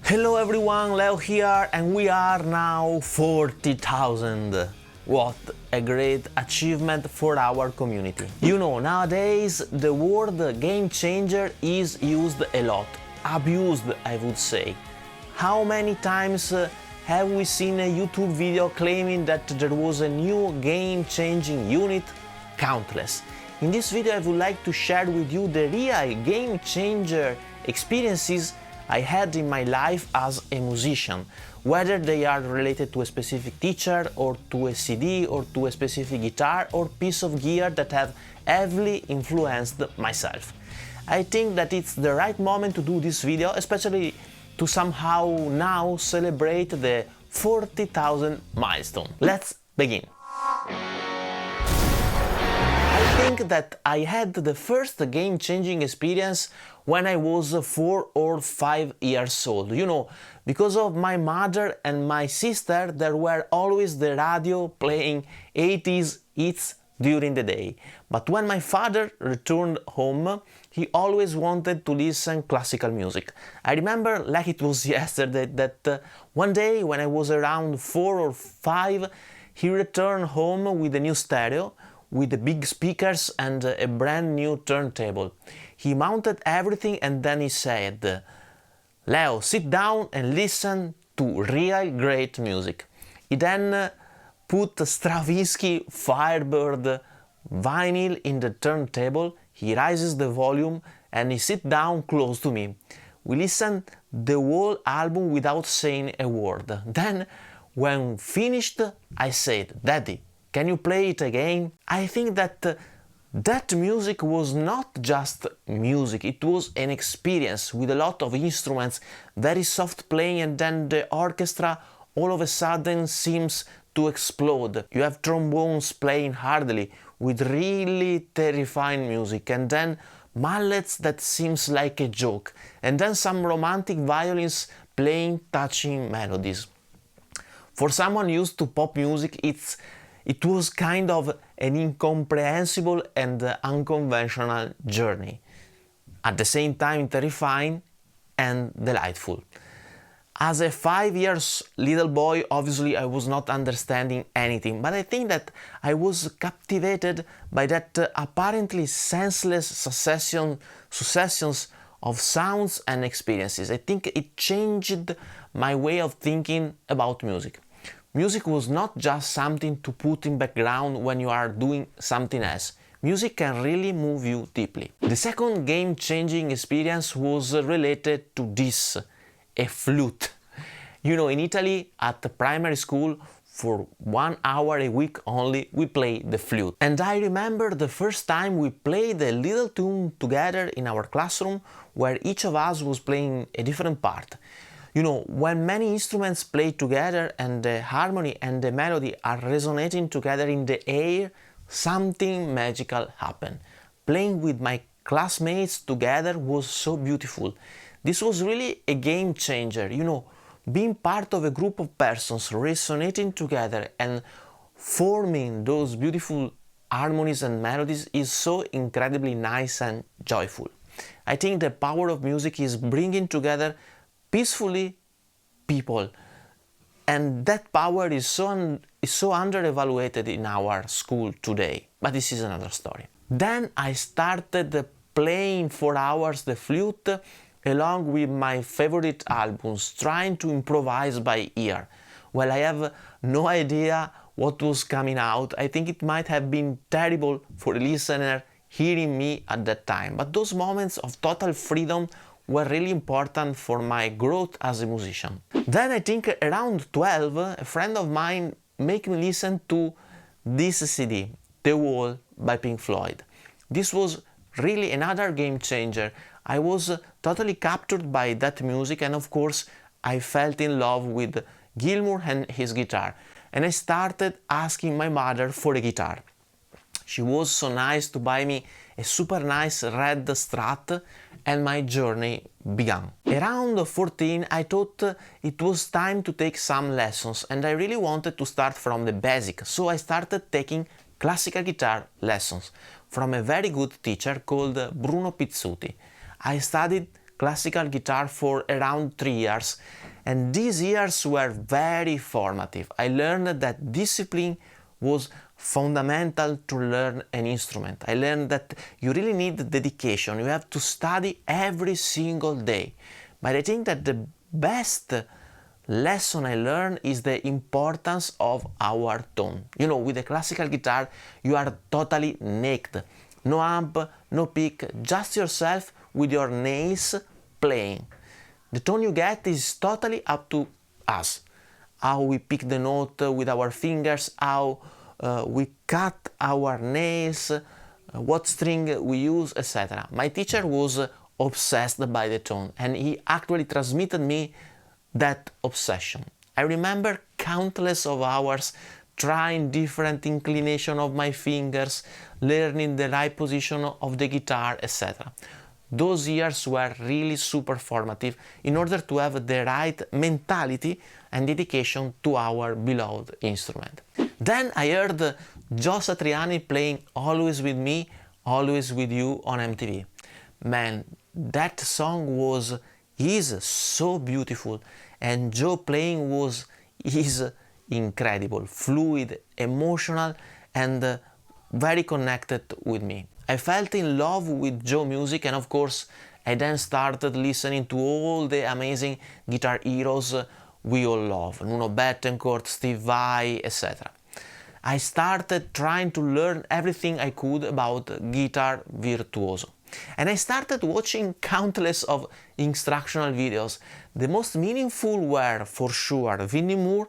Hello everyone, Leo here, and we are now 40,000. What a great achievement for our community. You know, nowadays the word game changer is used a lot, abused I would say. How many times have we seen a YouTube video claiming that there was a new game-changing unit? Countless. In this video I would like to share with you the real game changer experiences I had in my life as a musician, whether they are related to a specific teacher or to a CD or to a specific guitar or piece of gear that have heavily influenced myself. I think that it's the right moment to do this video, especially to somehow now celebrate the 40,000 milestone. Let's begin. I think that I had the first game-changing experience when I was 4 or 5 years old. You know, because of my mother and my sister, there were always the radio playing 80s hits during the day. But when my father returned home, he always wanted to listen classical music. I remember like it was yesterday that one day when I was around 4 or 5, he returned home with a new stereo, with the big speakers and a brand new turntable. He mounted everything and then he said, "Leo, sit down and listen to real great music." He then put Stravinsky Firebird vinyl in the turntable, he raises the volume and he sits down close to me. We listened the whole album without saying a word. Then, when finished, I said, "Daddy, can you play it again?" I think that that music was not just music, it was an experience with a lot of instruments, very soft playing, and then the orchestra all of a sudden seems to explode. You have trombones playing hardly with really terrifying music, and then mallets that seems like a joke, and then some romantic violins playing touching melodies. For someone used to pop music, it was kind of an incomprehensible and unconventional journey, at the same time terrifying and delightful. As a 5 years little boy, obviously I was not understanding anything, but I think that I was captivated by that apparently senseless successions of sounds and experiences. I think it changed my way of thinking about music. Music was not just something to put in background when you are doing something else. Music can really move you deeply. The second game-changing experience was related to this, a flute. You know, in Italy, at the primary school, for 1 hour a week only, we play the flute. And I remember the first time we played a little tune together in our classroom, where each of us was playing a different part. You know, when many instruments play together and the harmony and the melody are resonating together in the air, something magical happened. Playing with my classmates together was so beautiful. This was really a game changer, you know, being part of a group of persons resonating together and forming those beautiful harmonies and melodies is so incredibly nice and joyful. I think the power of music is bringing together peacefully people, and that power is so under-evaluated in our school today, but this is another story. Then I started playing for hours the flute along with my favorite albums, trying to improvise by ear. Well, I have no idea what was coming out. I think it might have been terrible for a listener hearing me at that time, but those moments of total freedom were really important for my growth as a musician. Then I think around 12, a friend of mine made me listen to this CD, The Wall by Pink Floyd. This was really another game changer. I was totally captured by that music, and of course I felt in love with Gilmour and his guitar, and I started asking my mother for a guitar. She was so nice to buy me a super nice red Strat, and my journey began. Around 14, I thought it was time to take some lessons, and I really wanted to start from the basic, so I started taking classical guitar lessons from a very good teacher called Bruno Pizzuti. I studied classical guitar for around 3 years, and these years were very formative. I learned that discipline was fundamental to learn an instrument. I learned that you really need dedication. You have to study every single day. But I think that the best lesson I learned is the importance of our tone. You know, with a classical guitar, you are totally naked. No amp, no pick, just yourself with your nails playing. The tone you get is totally up to us. How we pick the note with our fingers, how we cut our nails, what string we use, etc. My teacher was obsessed by the tone, and he actually transmitted me that obsession. I remember countless of hours trying different inclination of my fingers, learning the right position of the guitar, etc. Those years were really super formative in order to have the right mentality and dedication to our beloved instrument. Then I heard Joe Satriani playing Always With Me, Always With You on MTV. Man, that song is so beautiful, and Joe playing is incredible, fluid, emotional, and very connected with me. I felt in love with Joe music, and of course I then started listening to all the amazing guitar heroes we all love, Nuno Bettencourt, Steve Vai, etc. I started trying to learn everything I could about guitar virtuoso. And I started watching countless of instructional videos. The most meaningful were, for sure, Vinnie Moore,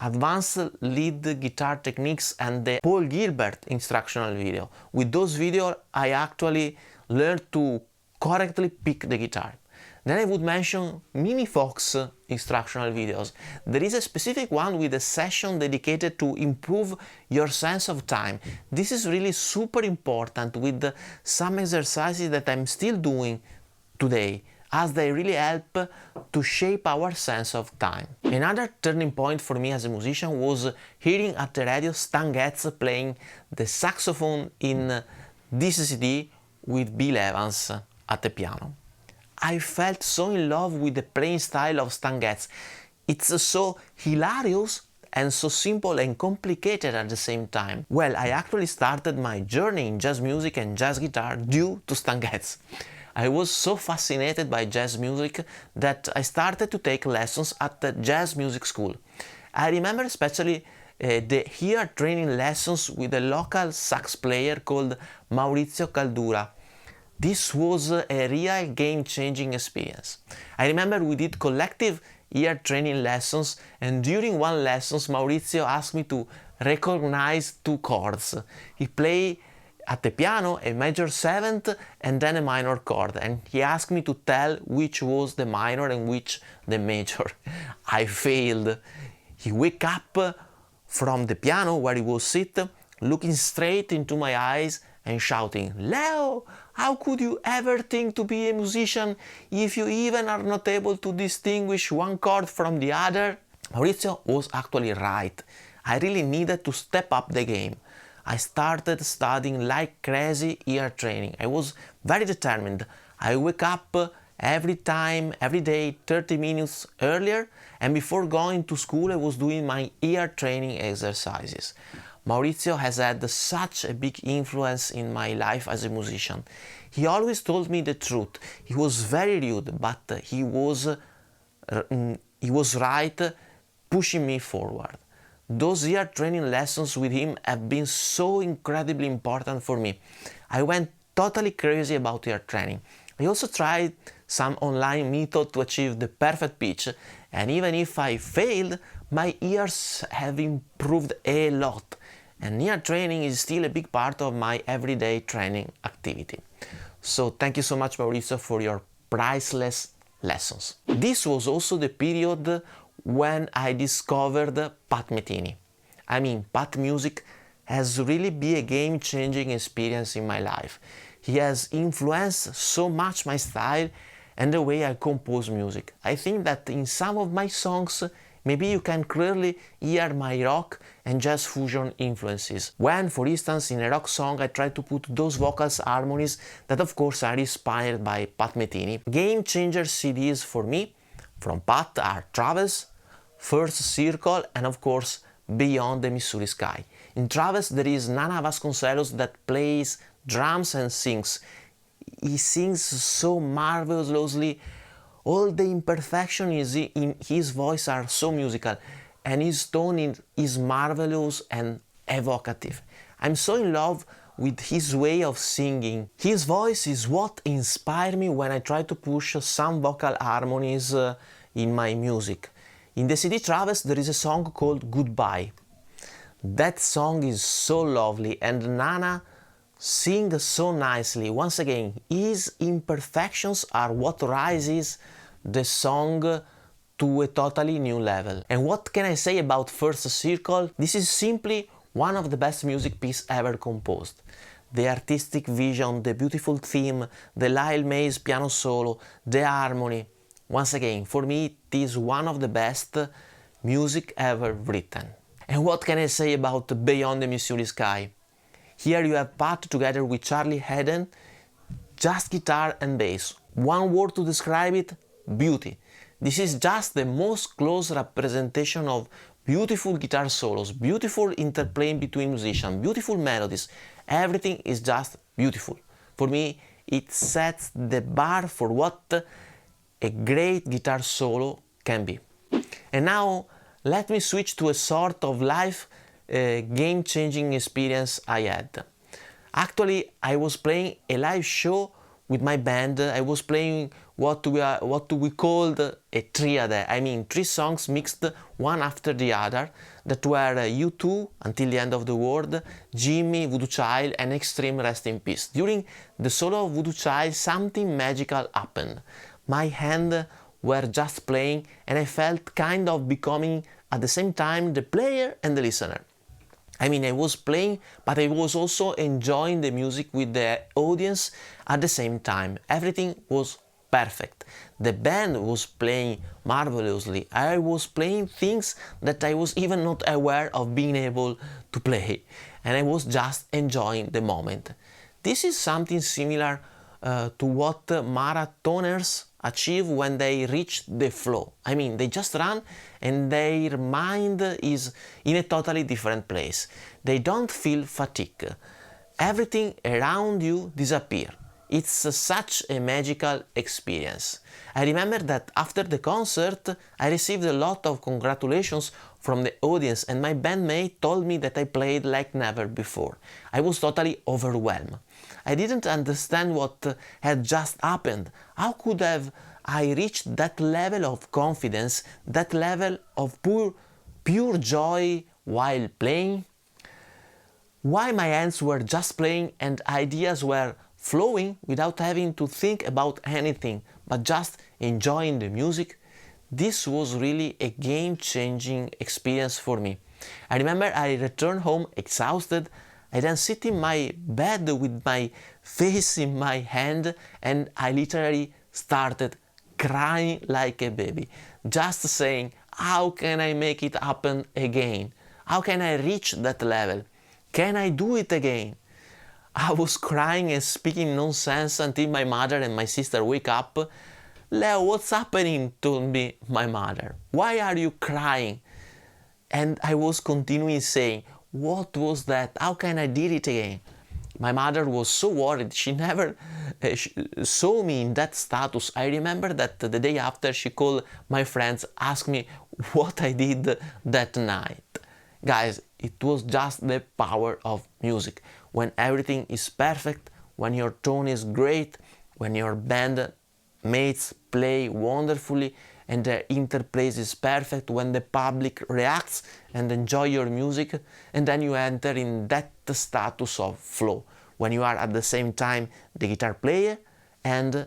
Advanced Lead Guitar Techniques, and the Paul Gilbert instructional video. With those videos, I actually learned to correctly pick the guitar. Then I would mention Mimi Fox instructional videos. There is a specific one with a session dedicated to improve your sense of time. This is really super important, with some exercises that I'm still doing today, as they really help to shape our sense of time. Another turning point for me as a musician was hearing at the radio Stan Getz playing the saxophone in this CD with Bill Evans at the piano. I felt so in love with the playing style of Stan Getz. It's so hilarious and so simple and complicated at the same time. Well, I actually started my journey in jazz music and jazz guitar due to Stan Getz. I was so fascinated by jazz music that I started to take lessons at the jazz music school. I remember especially the ear training lessons with a local sax player called Maurizio Caldura. This was a real game-changing experience. I remember we did collective ear training lessons, and during one lesson Maurizio asked me to recognize two chords. He played at the piano a major seventh and then a minor chord, and he asked me to tell which was the minor and which the major. I failed. He woke up from the piano where he was sitting, looking straight into my eyes and shouting, "Leo, how could you ever think to be a musician if you even are not able to distinguish one chord from the other?" Maurizio was actually right. I really needed to step up the game. I started studying like crazy ear training. I was very determined. I wake up every day, 30 minutes earlier, and before going to school I was doing my ear training exercises. Maurizio has had such a big influence in my life as a musician. He always told me the truth. He was very rude, but he was right, pushing me forward. Those ear training lessons with him have been so incredibly important for me. I went totally crazy about ear training. I also tried some online method to achieve the perfect pitch, and even if I failed, my ears have improved a lot. And ear training is still a big part of my everyday training activity. So thank you so much, Maurizio, for your priceless lessons. This was also the period when I discovered Pat Metheny. I mean, Pat music has really been a game-changing experience in my life. He has influenced so much my style and the way I compose music. I think that in some of my songs maybe you can clearly hear my rock and jazz fusion influences. When, for instance, in a rock song I try to put those vocals harmonies that of course are inspired by Pat Metheny. Game changer CDs for me from Pat are Travis, First Circle and of course Beyond the Missouri Sky. In Travis there is Nana Vasconcelos that plays drums and sings. He sings so marvelously. All the imperfections in his voice are so musical, and his tone is marvelous and evocative. I'm so in love with his way of singing. His voice is what inspired me when I try to push some vocal harmonies in my music. In the CD Travis there is a song called Goodbye. That song is so lovely and Nana sings so nicely. Once again, his imperfections are what rises the song to a totally new level. And what can I say about First Circle? This is simply one of the best music pieces ever composed. The artistic vision, the beautiful theme, the Lyle Mays piano solo, the harmony. Once again, for me it is one of the best music ever written. And what can I say about Beyond the Missouri Sky? Here you have Pat together with Charlie Haden, just guitar and bass. One word to describe it, beauty. This is just the most close representation of beautiful guitar solos, beautiful interplay between musicians, beautiful melodies. Everything is just beautiful. For me, it sets the bar for what a great guitar solo can be. And now, let me switch to a sort of life game-changing experience I had. Actually, I was playing a live show with my band. I was playing what we called a triad. I mean, 3 songs mixed one after the other that were U2, Until the End of the World, Jimmy, Voodoo Child and Extreme Rest in Peace. During the solo of Voodoo Child, something magical happened. My hands were just playing and I felt kind of becoming at the same time the player and the listener. I mean, I was playing, but I was also enjoying the music with the audience at the same time. Everything was perfect. The band was playing marvelously. I was playing things that I was even not aware of being able to play. And I was just enjoying the moment. This is something similar to what marathoners achieve when they reach the flow. I mean, they just run and their mind is in a totally different place. They don't feel fatigue. Everything around you disappears. It's such a magical experience. I remember that after the concert, I received a lot of congratulations from the audience and my bandmate told me that I played like never before. I was totally overwhelmed. I didn't understand what had just happened. How could have I reached that level of confidence, that level of pure joy while playing? Why my hands were just playing and ideas were flowing without having to think about anything, but just enjoying the music? This was really a game-changing experience for me. I remember I returned home exhausted. I then sit in my bed with my face in my hand and I literally started crying like a baby, just saying, how can I make it happen again? How can I reach that level? Can I do it again? I was crying and speaking nonsense until my mother and my sister wake up. Leo, what's happening? Told me my mother. Why are you crying? And I was continuing saying, what was that? How can I do it again? My mother was so worried. She never saw me in that status. I remember that the day after she called my friends, asked me what I did that night. Guys, it was just the power of music. When everything is perfect, when your tone is great, when your band mates play wonderfully and the interplay is perfect, when the public reacts and enjoy your music, and then you enter in that status of flow, when you are at the same time the guitar player and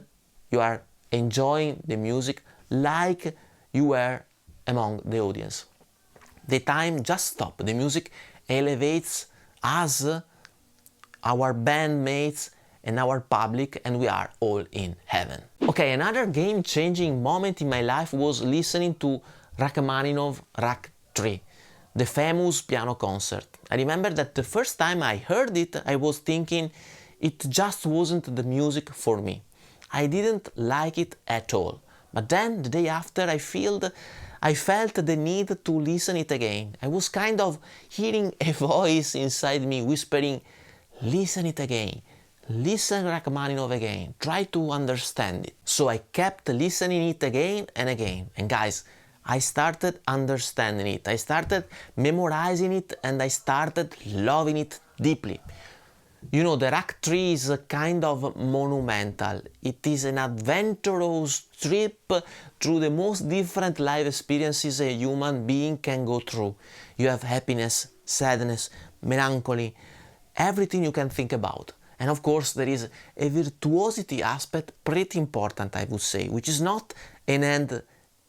you are enjoying the music like you were among the audience. The time just stops, the music elevates us, our bandmates and our public, and we are all in heaven. Okay, another game-changing moment in my life was listening to Rachmaninov Rach 3, the famous piano concert. I remember that the first time I heard it, I was thinking it just wasn't the music for me. I didn't like it at all. But then, the day after, I felt the need to listen it again. I was kind of hearing a voice inside me whispering, listen it again. Listen Rachmaninov again. Try to understand it. So I kept listening it again and again. And guys, I started understanding it. I started memorizing it and I started loving it deeply. You know, the Rach 3 is a kind of monumental. It is an adventurous trip through the most different life experiences a human being can go through. You have happiness, sadness, melancholy, everything you can think about. And of course there is a virtuosity aspect pretty important, I would say, which is not an end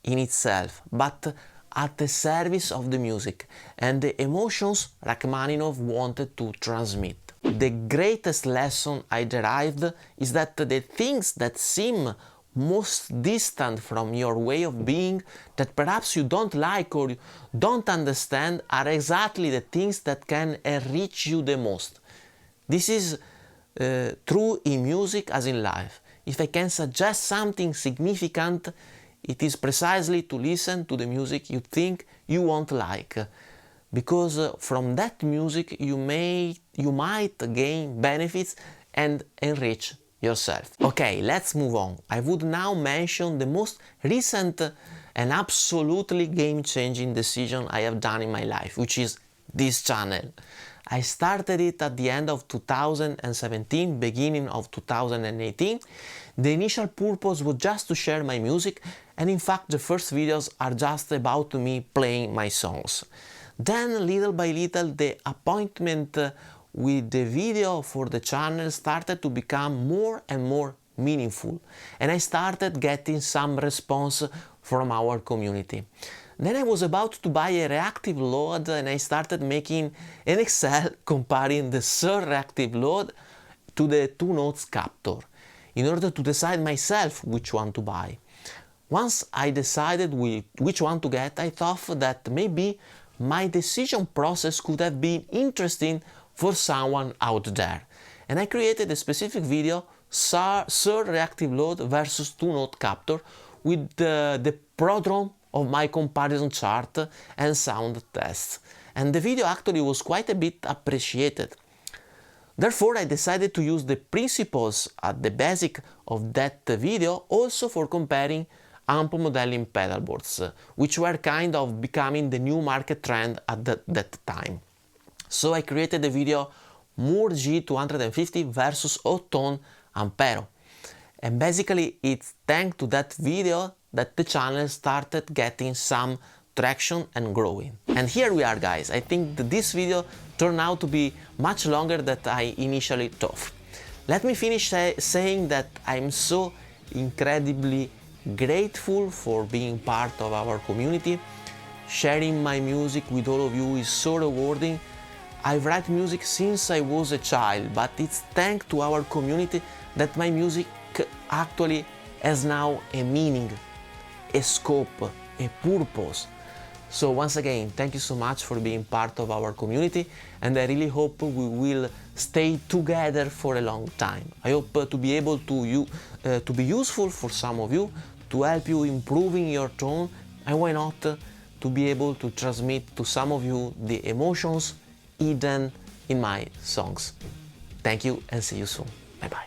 in itself, but at the service of the music and the emotions Rachmaninov wanted to transmit. The greatest lesson I derived is that the things that seem most distant from your way of being, that perhaps you don't like or don't understand, are exactly the things that can enrich you the most. This is true in music as in life. If I can suggest something significant, it is precisely to listen to the music you think you won't like, because from that music you might gain benefits and enrich yourself. Okay, let's move on. I would now mention the most recent and absolutely game-changing decision I have done in my life, which is this channel. I started it at the end of 2017, beginning of 2018. The initial purpose was just to share my music, and in fact the first videos are just about me playing my songs. Then, little by little, the appointment with the video for the channel started to become more and more meaningful, and I started getting some response from our community. Then I was about to buy a reactive load and I started making an Excel comparing the third reactive load to the two notes captor in order to decide myself which one to buy. Once I decided which one to get, I thought that maybe my decision process could have been interesting for someone out there. And I created a specific video, third reactive load versus two note captor, with the prodrome of my comparison chart and sound tests. And the video actually was quite a bit appreciated. Therefore, I decided to use the principles at the basic of that video also for comparing amp modeling pedalboards, which were kind of becoming the new market trend at that time. So I created the video Moore G250 versus Ottone Ampero. And basically it's thanks to that video that the channel started getting some traction and growing. And here we are, guys. I think that this video turned out to be much longer than I initially thought. Let me finish saying that I'm so incredibly grateful for being part of our community. Sharing my music with all of you is so rewarding. I write music since I was a child, but it's thanks to our community that my music actually has now a meaning, a scope, a purpose. So once again, thank you so much for being part of our community, and I really hope we will stay together for a long time. I hope to be able to be useful for some of you, to help you improving your tone, and why not to be able to transmit to some of you the emotions hidden in my songs. Thank you and see you soon. Bye bye.